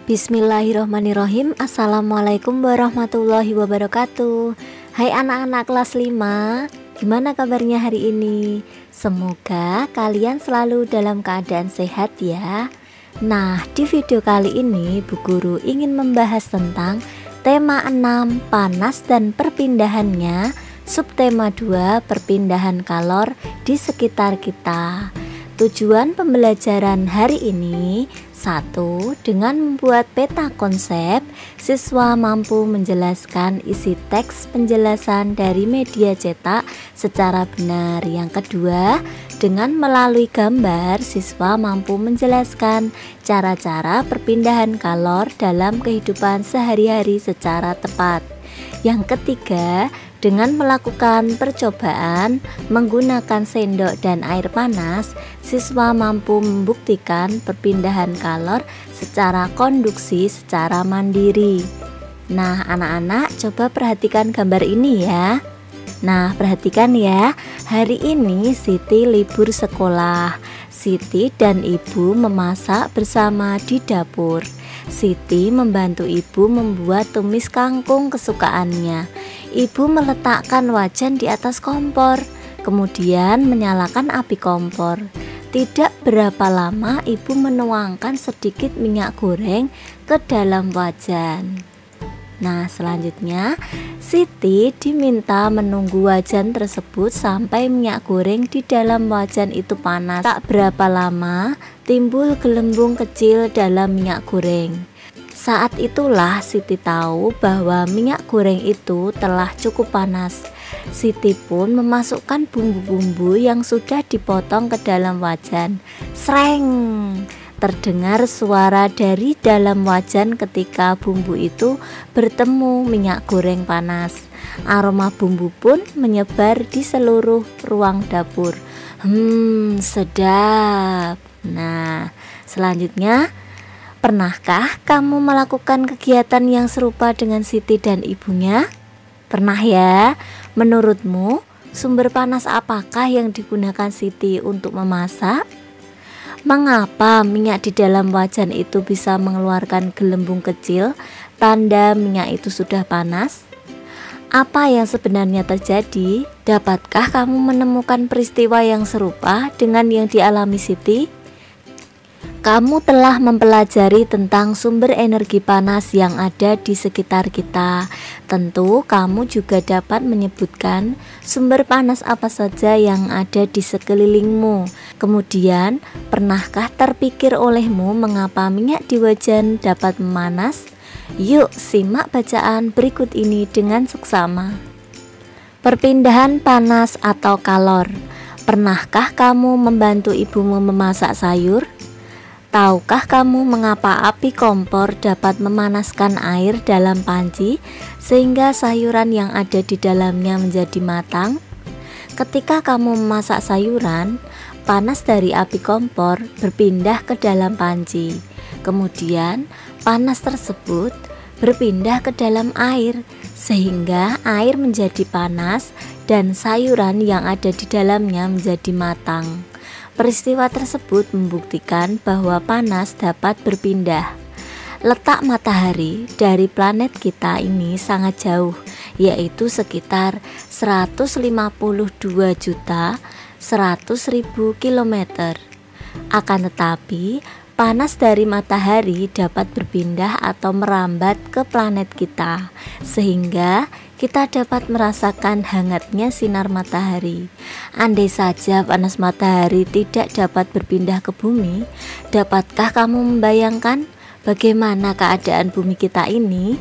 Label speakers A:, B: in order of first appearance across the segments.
A: Bismillahirrohmanirrohim. Assalamualaikum warahmatullahi wabarakatuh. Hai anak-anak kelas 5, gimana kabarnya hari ini? Semoga kalian selalu dalam keadaan sehat ya. Nah, di video kali ini Bu Guru ingin membahas tentang tema 6 panas dan perpindahannya, subtema 2 perpindahan kalor di sekitar kita. Tujuan pembelajaran hari ini: 1. Dengan membuat peta konsep, siswa mampu menjelaskan isi teks penjelasan dari media cetak secara benar. Yang kedua, dengan melalui gambar, siswa mampu menjelaskan cara-cara perpindahan kalor dalam kehidupan sehari-hari secara tepat. Yang ketiga, dengan melakukan percobaan menggunakan sendok dan air panas, siswa mampu membuktikan perpindahan kalor secara konduksi secara mandiri. Nah, anak-anak coba perhatikan gambar ini ya. Nah, perhatikan ya, hari ini Siti libur sekolah. Siti dan ibu memasak bersama di dapur. Siti membantu ibu membuat tumis kangkung kesukaannya. Ibu meletakkan wajan di atas kompor, kemudian menyalakan api kompor. Tidak berapa lama ibu menuangkan sedikit minyak goreng ke dalam wajan. Nah, selanjutnya Siti diminta menunggu wajan tersebut sampai minyak goreng di dalam wajan itu panas. Tak berapa lama timbul gelembung kecil dalam minyak goreng. Saat itulah Siti tahu bahwa minyak goreng itu telah cukup panas. Siti pun memasukkan bumbu-bumbu yang sudah dipotong ke dalam wajan. Sreng! Terdengar suara dari dalam wajan ketika bumbu itu bertemu minyak goreng panas. Aroma bumbu pun menyebar di seluruh ruang dapur. Sedap. Nah, selanjutnya, pernahkah kamu melakukan kegiatan yang serupa dengan Siti dan ibunya? Pernah ya? Menurutmu, sumber panas apakah yang digunakan Siti untuk memasak? Mengapa minyak di dalam wajan itu bisa mengeluarkan gelembung kecil, tanda minyak itu sudah panas? Apa yang sebenarnya terjadi? Dapatkah kamu menemukan peristiwa yang serupa dengan yang dialami Siti? Kamu telah mempelajari tentang sumber energi panas yang ada di sekitar kita. Tentu kamu juga dapat menyebutkan sumber panas apa saja yang ada di sekelilingmu. Kemudian, pernahkah terpikir olehmu mengapa minyak di wajan dapat memanas? Yuk simak bacaan berikut ini dengan seksama. Perpindahan panas atau kalor. Pernahkah kamu membantu ibumu memasak sayur? Tahukah kamu mengapa api kompor dapat memanaskan air dalam panci sehingga sayuran yang ada di dalamnya menjadi matang? Ketika kamu memasak sayuran, panas dari api kompor berpindah ke dalam panci. Kemudian, panas tersebut berpindah ke dalam air sehingga air menjadi panas dan sayuran yang ada di dalamnya menjadi matang. Peristiwa tersebut membuktikan bahwa panas dapat berpindah. Letak matahari dari planet kita ini sangat jauh, yaitu sekitar 152.100.000 km. Akan tetapi, panas dari matahari dapat berpindah atau merambat ke planet kita, sehingga kita dapat merasakan hangatnya sinar matahari. Andai saja panas matahari tidak dapat berpindah ke bumi, dapatkah kamu membayangkan bagaimana keadaan bumi kita ini?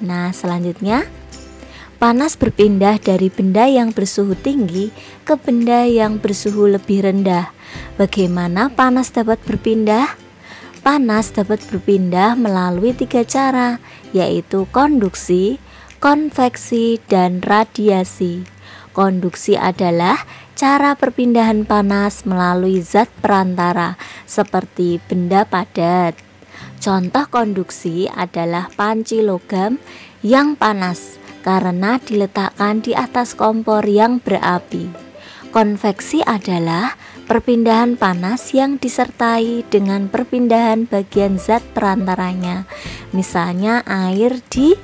A: Nah, selanjutnya, panas berpindah dari benda yang bersuhu tinggi ke benda yang bersuhu lebih rendah. Bagaimana panas dapat berpindah? Panas dapat berpindah melalui 3 cara, yaitu konduksi, konveksi, dan radiasi. Konduksi adalah cara perpindahan panas melalui zat perantara seperti benda padat. Contoh konduksi adalah panci logam yang panas karena diletakkan di atas kompor yang berapi. Konveksi adalah perpindahan panas yang disertai dengan perpindahan bagian zat perantaranya, misalnya air di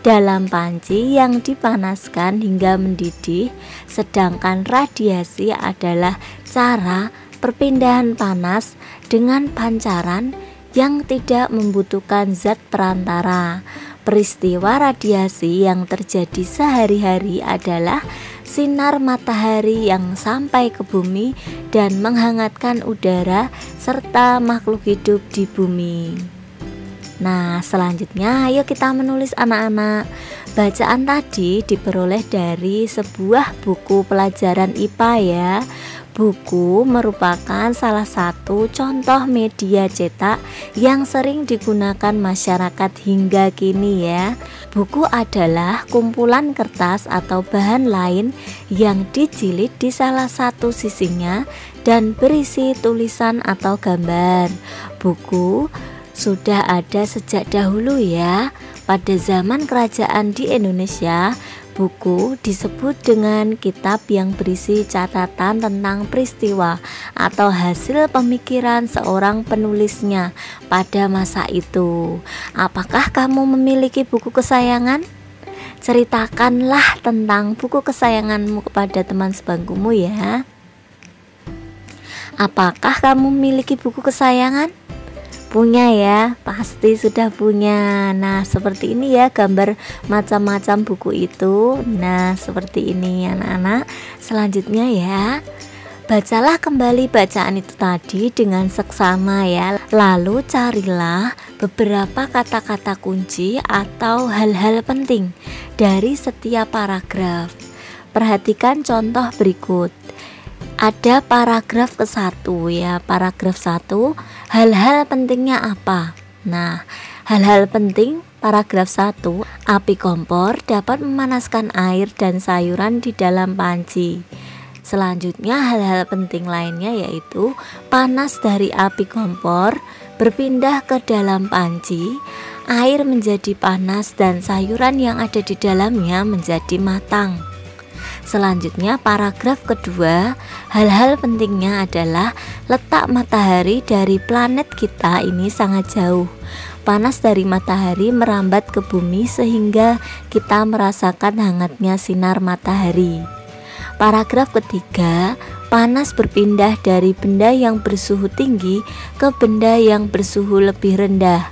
A: dalam panci yang dipanaskan hingga mendidih, sedangkan radiasi adalah cara perpindahan panas dengan pancaran yang tidak membutuhkan zat perantara. Peristiwa radiasi yang terjadi sehari-hari adalah sinar matahari yang sampai ke bumi dan menghangatkan udara serta makhluk hidup di bumi. Nah, selanjutnya ayo kita menulis anak-anak. Bacaan tadi diperoleh dari sebuah buku pelajaran IPA ya. Buku merupakan salah satu contoh media cetak yang sering digunakan masyarakat hingga kini ya. Buku adalah kumpulan kertas atau bahan lain yang dijilid di salah satu sisinya dan berisi tulisan atau gambar. Buku sudah ada sejak dahulu ya. Pada zaman kerajaan di Indonesia, buku disebut dengan kitab yang berisi catatan tentang peristiwa atau hasil pemikiran seorang penulisnya pada masa itu. Apakah kamu memiliki buku kesayangan? Ceritakanlah tentang buku kesayanganmu kepada teman sebangkumu ya. Apakah kamu memiliki buku kesayangan? Punya ya, pasti sudah punya. Nah, seperti ini ya gambar macam-macam buku itu. Nah, seperti ini anak-anak. Selanjutnya ya, bacalah kembali bacaan itu tadi dengan seksama ya. Lalu carilah beberapa kata-kata kunci atau hal-hal penting dari setiap paragraf. Perhatikan contoh berikut. Ada paragraf ke-1 ya. Paragraf 1, hal-hal pentingnya apa? Nah, hal-hal penting paragraf 1, api kompor dapat memanaskan air dan sayuran di dalam panci. Selanjutnya hal-hal penting lainnya yaitu panas dari api kompor berpindah ke dalam panci, air menjadi panas dan sayuran yang ada di dalamnya menjadi matang. Selanjutnya paragraf kedua, hal-hal pentingnya adalah letak matahari dari planet kita ini sangat jauh. Panas dari matahari merambat ke bumi sehingga kita merasakan hangatnya sinar matahari. Paragraf ketiga, panas berpindah dari benda yang bersuhu tinggi ke benda yang bersuhu lebih rendah.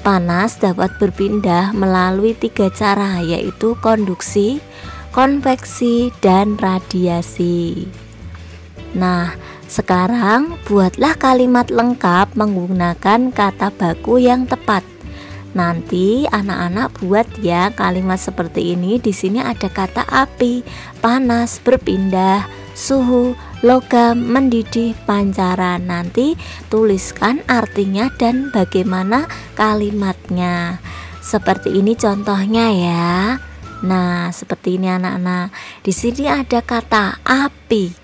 A: Panas dapat berpindah melalui 3 cara, yaitu konduksi, konveksi, dan radiasi. Nah, sekarang buatlah kalimat lengkap menggunakan kata baku yang tepat. Nanti anak-anak buat ya kalimat seperti ini. Di sini ada kata api, panas, berpindah, suhu, logam, mendidih, pancaran. Nanti tuliskan artinya dan bagaimana kalimatnya. Seperti ini contohnya ya. Nah, seperti ini anak-anak. Di sini ada kata api.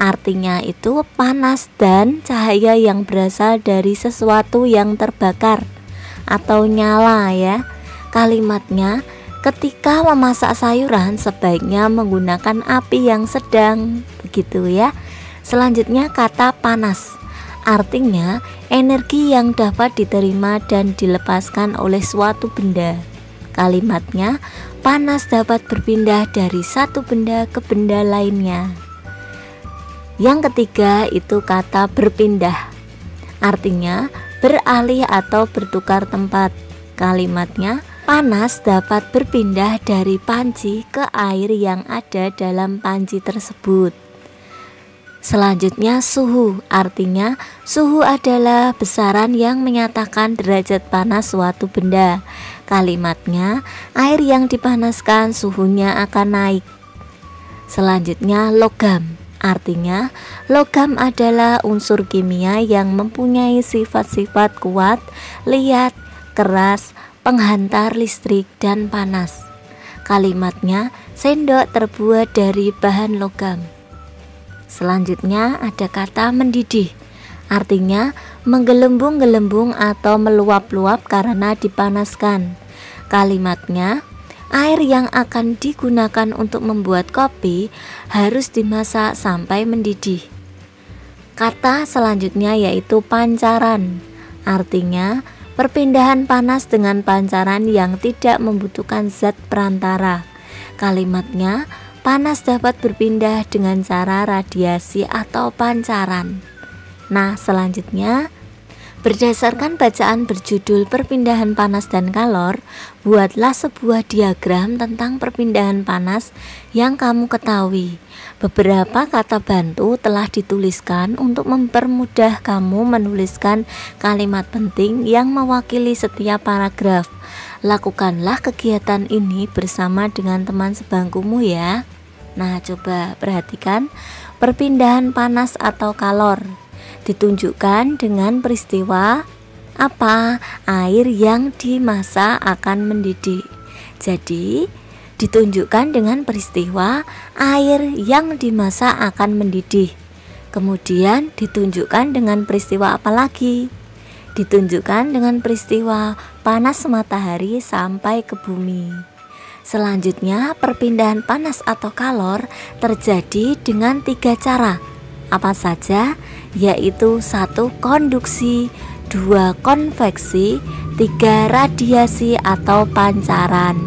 A: Artinya itu panas dan cahaya yang berasal dari sesuatu yang terbakar atau nyala ya. Kalimatnya, ketika memasak sayuran sebaiknya menggunakan api yang sedang, begitu ya. Selanjutnya kata panas. Artinya energi yang dapat diterima dan dilepaskan oleh suatu benda. Kalimatnya, panas dapat berpindah dari satu benda ke benda lainnya. Yang ketiga itu kata berpindah. Artinya beralih atau bertukar tempat. Kalimatnya, panas dapat berpindah dari panci ke air yang ada dalam panci tersebut. Selanjutnya suhu. Artinya suhu adalah besaran yang menyatakan derajat panas suatu benda. Kalimatnya, air yang dipanaskan suhunya akan naik. Selanjutnya logam. Artinya logam adalah unsur kimia yang mempunyai sifat-sifat kuat, liat, keras, penghantar listrik, dan panas. Kalimatnya, sendok terbuat dari bahan logam. Selanjutnya ada kata mendidih. Artinya menggelembung-gelembung atau meluap-luap karena dipanaskan. Kalimatnya, air yang akan digunakan untuk membuat kopi harus dimasak sampai mendidih. Kata selanjutnya yaitu pancaran. Artinya perpindahan panas dengan pancaran yang tidak membutuhkan zat perantara. Kalimatnya, panas dapat berpindah dengan cara radiasi atau pancaran. Nah, selanjutnya, berdasarkan bacaan berjudul perpindahan panas dan kalor, buatlah sebuah diagram tentang perpindahan panas yang kamu ketahui. Beberapa kata bantu telah dituliskan untuk mempermudah kamu menuliskan kalimat penting yang mewakili setiap paragraf. Lakukanlah kegiatan ini bersama dengan teman sebangkumu ya. Nah, coba perhatikan perpindahan panas atau kalor. Ditunjukkan dengan peristiwa apa? Air yang dimasak akan mendidih. Jadi, ditunjukkan dengan peristiwa air yang dimasak akan mendidih. Kemudian ditunjukkan dengan peristiwa apa lagi? Ditunjukkan dengan peristiwa panas matahari sampai ke bumi. Selanjutnya, perpindahan panas atau kalor terjadi dengan 3 cara. Apa saja? Yaitu 1. Konduksi, 2. Konveksi, 3. Radiasi atau pancaran.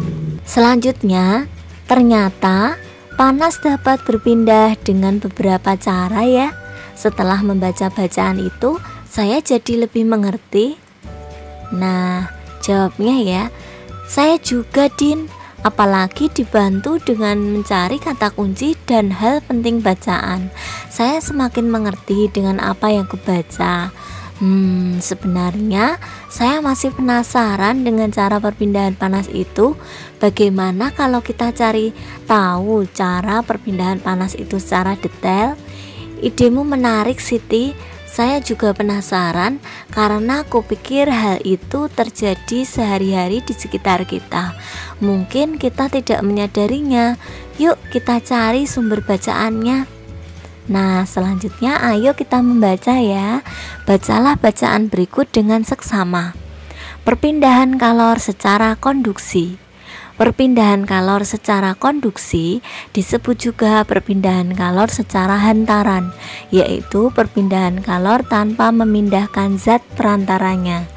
A: Selanjutnya, ternyata panas dapat berpindah dengan beberapa cara ya. Setelah membaca bacaan itu, saya jadi lebih mengerti. Nah, jawabnya ya, saya juga Din, apalagi dibantu dengan mencari kata kunci dan hal penting bacaan. Saya semakin mengerti dengan apa yang kubaca. Sebenarnya saya masih penasaran dengan cara perpindahan panas itu. Bagaimana kalau kita cari tahu cara perpindahan panas itu secara detail? Idemu menarik Siti. Saya juga penasaran karena aku pikir hal itu terjadi sehari-hari di sekitar kita. Mungkin kita tidak menyadarinya. Yuk kita cari sumber bacaannya. Nah, selanjutnya ayo kita membaca ya. Bacalah bacaan berikut dengan seksama. Perpindahan kalor secara konduksi. Perpindahan kalor secara konduksi disebut juga perpindahan kalor secara hantaran, yaitu perpindahan kalor tanpa memindahkan zat perantaranya.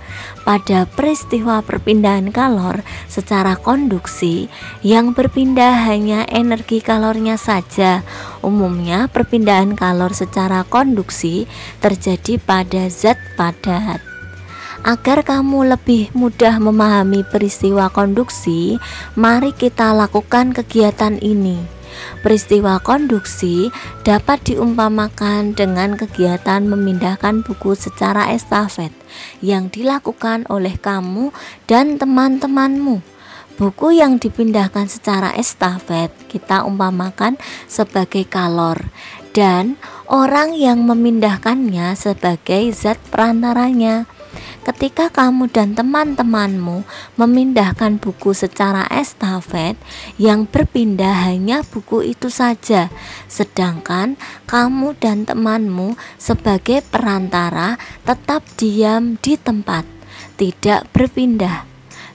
A: Pada peristiwa perpindahan kalor secara konduksi, yang berpindah hanya energi kalornya saja. Umumnya perpindahan kalor secara konduksi terjadi pada zat padat. Agar kamu lebih mudah memahami peristiwa konduksi, mari kita lakukan kegiatan ini. Peristiwa konduksi dapat diumpamakan dengan kegiatan memindahkan buku secara estafet yang dilakukan oleh kamu dan teman-temanmu. Buku yang dipindahkan secara estafet kita umpamakan sebagai kalor, dan orang yang memindahkannya sebagai zat perantaranya. Ketika kamu dan teman-temanmu memindahkan buku secara estafet, yang berpindah hanya buku itu saja, sedangkan kamu dan temanmu sebagai perantara tetap diam di tempat, tidak berpindah.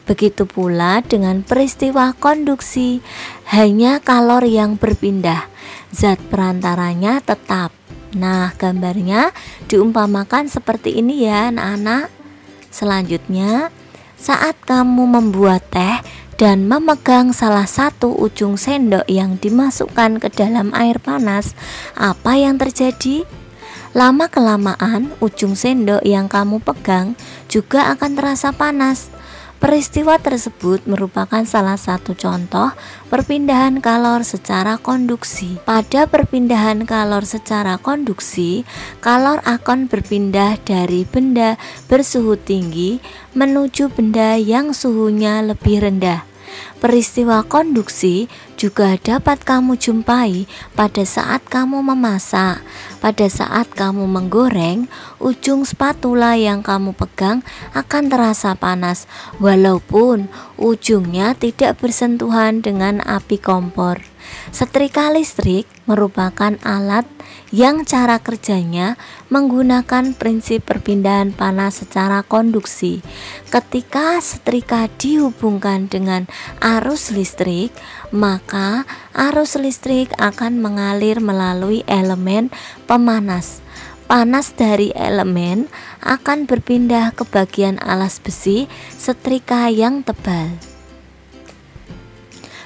A: Begitu pula dengan peristiwa konduksi, hanya kalor yang berpindah, zat perantaranya tetap. Nah, gambarnya diumpamakan seperti ini ya anak-anak. Selanjutnya, saat kamu membuat teh dan memegang salah satu ujung sendok yang dimasukkan ke dalam air panas, apa yang terjadi? Lama-kelamaan, ujung sendok yang kamu pegang juga akan terasa panas. Peristiwa tersebut merupakan salah satu contoh perpindahan kalor secara konduksi. Pada perpindahan kalor secara konduksi, kalor akan berpindah dari benda bersuhu tinggi menuju benda yang suhunya lebih rendah. Peristiwa konduksi juga dapat kamu jumpai pada saat kamu memasak. Pada saat kamu menggoreng, ujung spatula yang kamu pegang akan terasa panas walaupun ujungnya tidak bersentuhan dengan api kompor. Setrika listrik merupakan alat yang cara kerjanya menggunakan prinsip perpindahan panas secara konduksi. Ketika setrika dihubungkan dengan arus listrik, maka arus listrik akan mengalir melalui elemen pemanas. panas dari elemen akan berpindah ke bagian alas besi setrika yang tebal.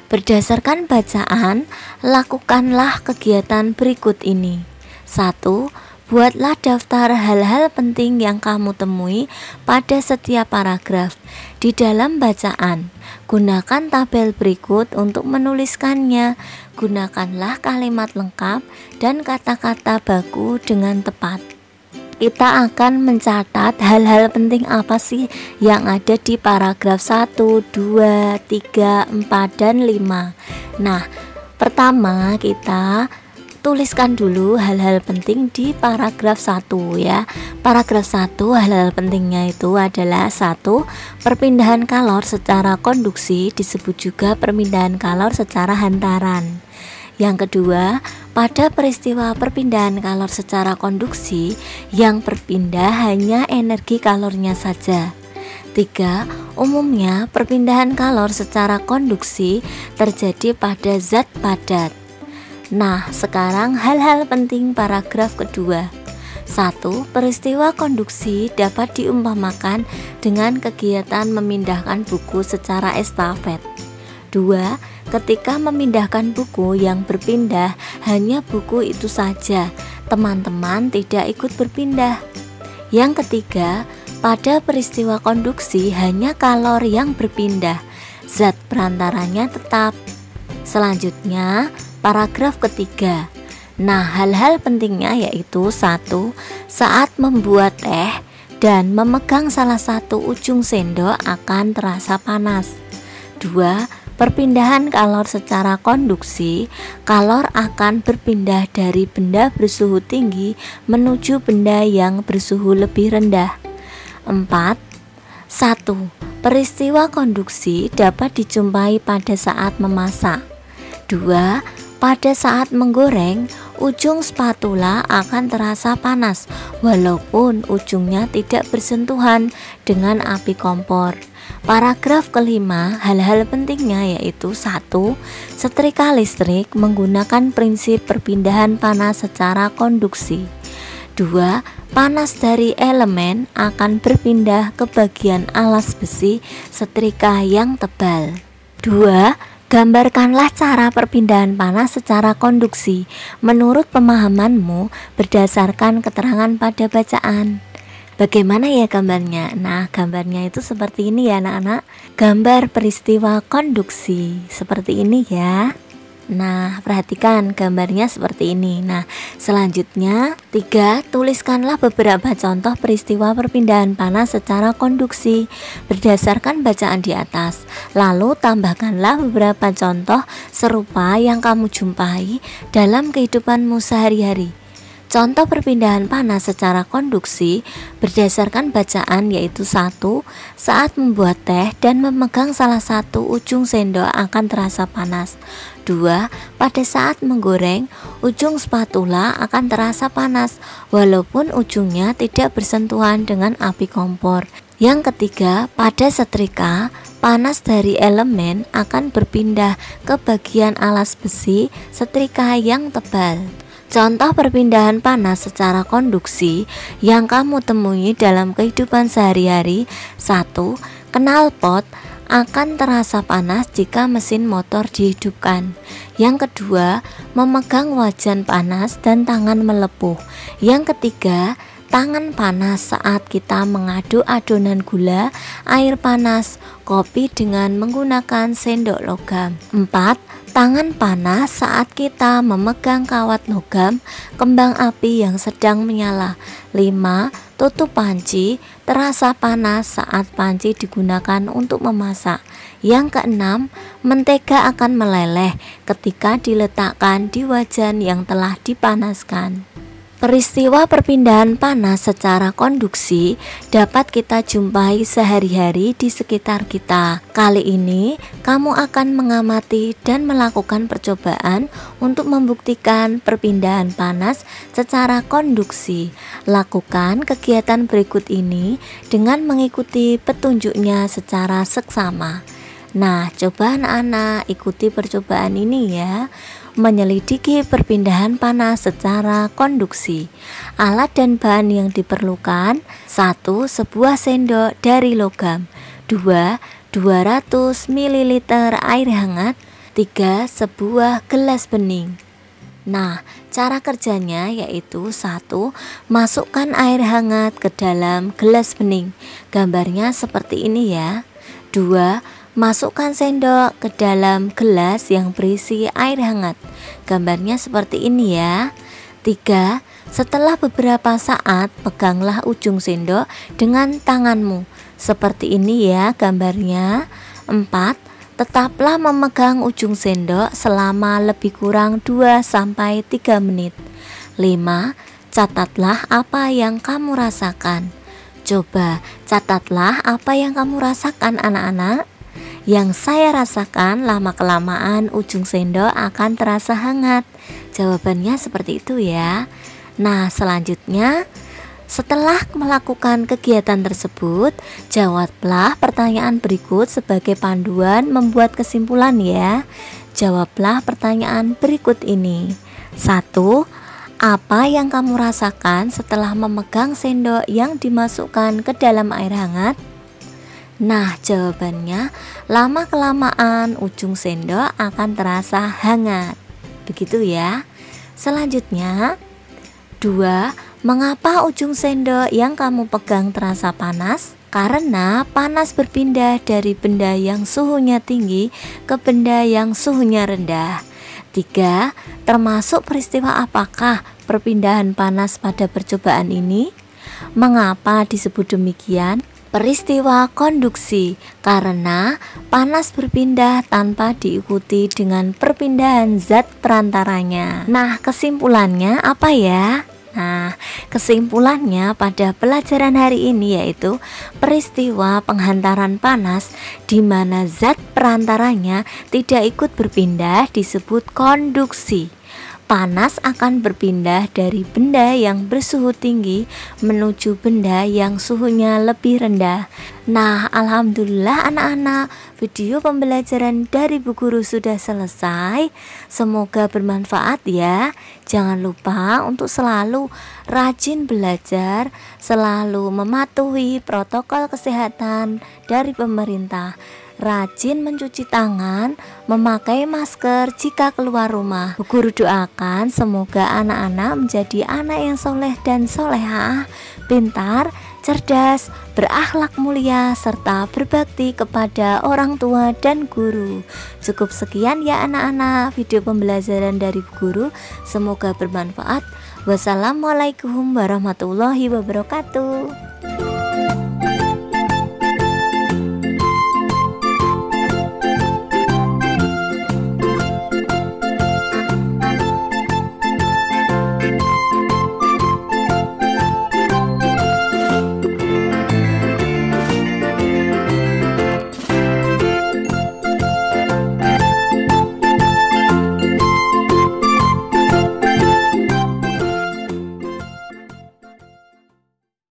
A: Berdasarkan bacaan, lakukanlah kegiatan berikut ini. 1. Buatlah daftar hal-hal penting yang kamu temui pada setiap paragraf di dalam bacaan. Gunakan tabel berikut untuk menuliskannya. Gunakanlah kalimat lengkap dan kata-kata baku dengan tepat. Kita akan mencatat hal-hal penting apa sih yang ada di paragraf 1, 2, 3, 4, dan 5. Nah, pertama kita tuliskan dulu hal-hal penting di paragraf 1 ya. Paragraf 1 hal-hal pentingnya itu adalah 1. Perpindahan kalor secara konduksi disebut juga perpindahan kalor secara hantaran. Yang kedua, pada peristiwa perpindahan kalor secara konduksi, yang berpindah hanya energi kalornya saja. 3. Umumnya perpindahan kalor secara konduksi terjadi pada zat padat. Nah, sekarang hal-hal penting paragraf kedua. 1. Peristiwa konduksi dapat diumpamakan dengan kegiatan memindahkan buku secara estafet. 2. Ketika memindahkan buku yang berpindah hanya buku itu saja, teman-teman tidak ikut berpindah. Yang ketiga, pada peristiwa konduksi hanya kalor yang berpindah, zat perantaranya tetap. Selanjutnya, paragraf ketiga. Nah, hal-hal pentingnya yaitu 1. Saat membuat teh dan memegang salah satu ujung sendok akan terasa panas. 2. Perpindahan kalor secara konduksi, kalor akan berpindah dari benda bersuhu tinggi menuju benda yang bersuhu lebih rendah. 4. 1. Peristiwa konduksi dapat dijumpai pada saat memasak. 2. Pada saat menggoreng, ujung spatula akan terasa panas walaupun ujungnya tidak bersentuhan dengan api kompor. Paragraf kelima, hal-hal pentingnya yaitu 1. Setrika listrik menggunakan prinsip perpindahan panas secara konduksi. 2. Panas dari elemen akan berpindah ke bagian alas besi setrika yang tebal. 2. Gambarkanlah cara perpindahan panas secara konduksi menurut pemahamanmu berdasarkan keterangan pada bacaan. Bagaimana ya gambarnya? Nah, gambarnya itu seperti ini ya anak-anak. Gambar peristiwa konduksi seperti ini ya. Nah, perhatikan gambarnya seperti ini. Nah, selanjutnya 3. Tuliskanlah beberapa contoh peristiwa perpindahan panas secara konduksi berdasarkan bacaan di atas. Lalu tambahkanlah beberapa contoh serupa yang kamu jumpai dalam kehidupanmu sehari-hari. Contoh perpindahan panas secara konduksi berdasarkan bacaan yaitu 1. Saat membuat teh dan memegang salah satu ujung sendok akan terasa panas. 2. Pada saat menggoreng, ujung spatula akan terasa panas walaupun ujungnya tidak bersentuhan dengan api kompor. Yang ketiga, pada setrika, panas dari elemen akan berpindah ke bagian alas besi setrika yang tebal. Contoh perpindahan panas secara konduksi yang kamu temui dalam kehidupan sehari-hari. 1. Knalpot akan terasa panas jika mesin motor dihidupkan. Yang kedua, memegang wajan panas dan tangan melepuh. Yang ketiga, tangan panas saat kita mengaduk adonan gula, air panas, kopi dengan menggunakan sendok logam. 4. Tangan panas saat kita memegang kawat logam, kembang api yang sedang menyala. 5. Tutup panci terasa panas saat panci digunakan untuk memasak. Yang keenam, mentega akan meleleh ketika diletakkan di wajan yang telah dipanaskan. Peristiwa perpindahan panas secara konduksi dapat kita jumpai sehari-hari di sekitar kita. Kali ini, kamu akan mengamati dan melakukan percobaan untuk membuktikan perpindahan panas secara konduksi. Lakukan kegiatan berikut ini dengan mengikuti petunjuknya secara seksama. Nah, coba anak-anak ikuti percobaan ini ya. menyelidiki perpindahan panas secara konduksi. Alat dan bahan yang diperlukan: 1. Sebuah sendok dari logam. 2. 200 ml air hangat. 3. Sebuah gelas bening. Nah, cara kerjanya yaitu: 1. Masukkan air hangat ke dalam gelas bening. Gambarnya seperti ini ya. 2. Masukkan sendok ke dalam gelas yang berisi air hangat. Gambarnya seperti ini ya. 3. Setelah beberapa saat, peganglah ujung sendok dengan tanganmu. Seperti ini ya gambarnya. 4. Tetaplah memegang ujung sendok selama lebih kurang 2-3 menit. 5. Catatlah apa yang kamu rasakan. Coba catatlah apa yang kamu rasakan anak-anak. Yang saya rasakan, lama-kelamaan ujung sendok akan terasa hangat. Jawabannya seperti itu ya. Nah, selanjutnya, setelah melakukan kegiatan tersebut, jawablah pertanyaan berikut sebagai panduan membuat kesimpulan ya. Jawablah pertanyaan berikut ini. 1. Apa yang kamu rasakan setelah memegang sendok yang dimasukkan ke dalam air hangat? Nah, jawabannya, lama-kelamaan ujung sendok akan terasa hangat. Begitu ya. Selanjutnya, 2. Mengapa ujung sendok yang kamu pegang terasa panas? Karena panas berpindah dari benda yang suhunya tinggi ke benda yang suhunya rendah. 3. Termasuk peristiwa apakah perpindahan panas pada percobaan ini? Mengapa disebut demikian? Peristiwa konduksi, karena panas berpindah tanpa diikuti dengan perpindahan zat perantaranya. Nah, kesimpulannya apa ya? Nah, kesimpulannya pada pelajaran hari ini yaitu peristiwa penghantaran panas di mana zat perantaranya tidak ikut berpindah disebut konduksi. Panas akan berpindah dari benda yang bersuhu tinggi menuju benda yang suhunya lebih rendah. Nah, alhamdulillah anak-anak, video pembelajaran dari Bu Guru sudah selesai. Semoga bermanfaat ya. Jangan lupa untuk selalu rajin belajar, selalu mematuhi protokol kesehatan dari pemerintah. Rajin mencuci tangan, memakai masker jika keluar rumah. Bu Guru doakan semoga anak-anak menjadi anak yang soleh dan solehah, pintar, cerdas, berakhlak mulia, serta berbakti kepada orang tua dan guru. Cukup sekian ya anak-anak video pembelajaran dari Bu Guru. Semoga bermanfaat. Wassalamualaikum warahmatullahi wabarakatuh.